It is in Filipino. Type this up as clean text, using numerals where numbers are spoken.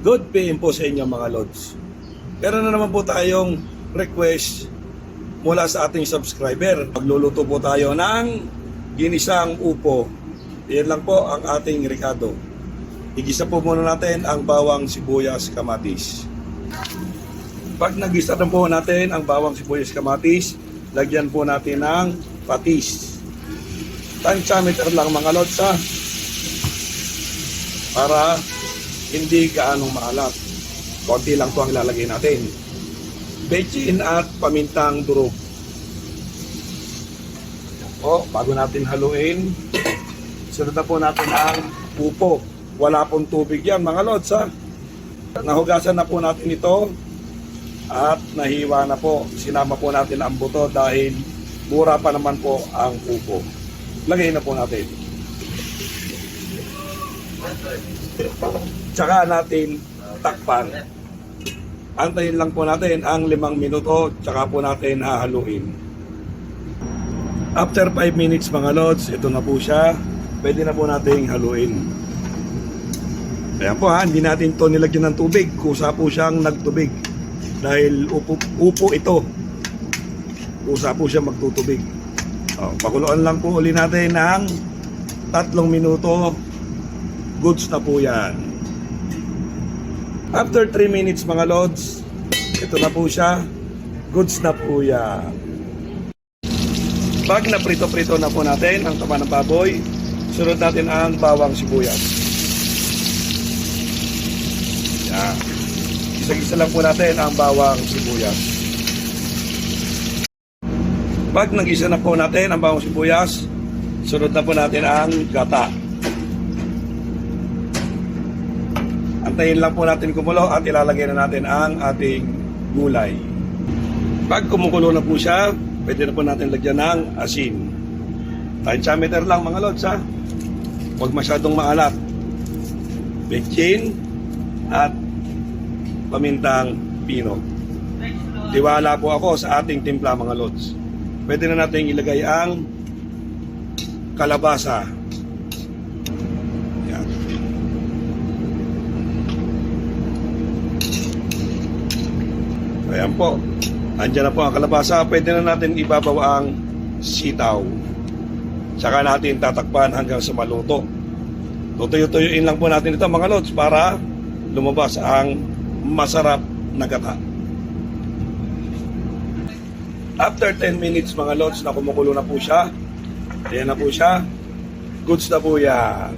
Good PM po sa inyo mga Lods. Meron na naman po tayong request mula sa ating subscriber. Magluluto po tayo ng ginisang upo. Yan lang po ang ating rekado. Igisa po muna natin ang bawang, sibuyas, kamatis. Pag nagisa na po natin ang bawang, sibuyas, kamatis, lagyan po natin ng patis. Tansyameter lang mga Lods ha. Para hindi gaanong maalat. Konti lang po ang ilalagay natin. Bechin at pamintang durog. O, bago natin haluin, sunod na po natin ang upo. Wala pong tubig yan mga Lods ha. Nahugasan na po natin ito at nahiwa na po. Sinama po natin ang buto dahil mura pa naman po ang upo. Lagay na po natin. Tsaka natin takpan. Antayin lang po natin ang 5 minuto, tsaka po natin hahaluin. After 5 minutes mga Lods, ito na po siya. Pwede na po natin haluin. Ayan po ha, hindi natin ito nilagyan ng tubig. Kusa po siyang nagtubig. Dahil upo ito. Kusa po siya magtutubig. Pakuluan lang po uli natin ng 3 minuto. Goods na po yan. After 3 minutes mga Lods, ito na po siya. Goods na po yan. Pag naprito-prito na po natin ang taba ng baboy, sunod natin ang bawang, sibuyas. Yan. Isa-isa lang po natin ang bawang, sibuyas. Pag nag-isa na po natin ang bawang, sibuyas, sunod na po natin ang gata. Antayin lang po natin kumulo at ilalagay na natin ang ating gulay. Pag kumukulo na po siya, pwede na po natin lagyan ng asin. Tansyameter lang mga Lods ha. Huwag masyadong maalat. Bechin at pamintang pino. Tiwala po ako sa ating timpla mga Lods. Pwede na natin ilagay ang kalabasa. Yan. Ayan po. Andiyan na po ang kalabasa. Pwede na natin ibabaw ang sitaw. Tsaka natin tatakpan hanggang sa maluto. Tutuyo-tuyuin lang po natin ito mga Lods para lumabas ang masarap na gata. After 10 minutes mga Lods na kumukulo na po siya. Ayan na po siya. Goods na po yan.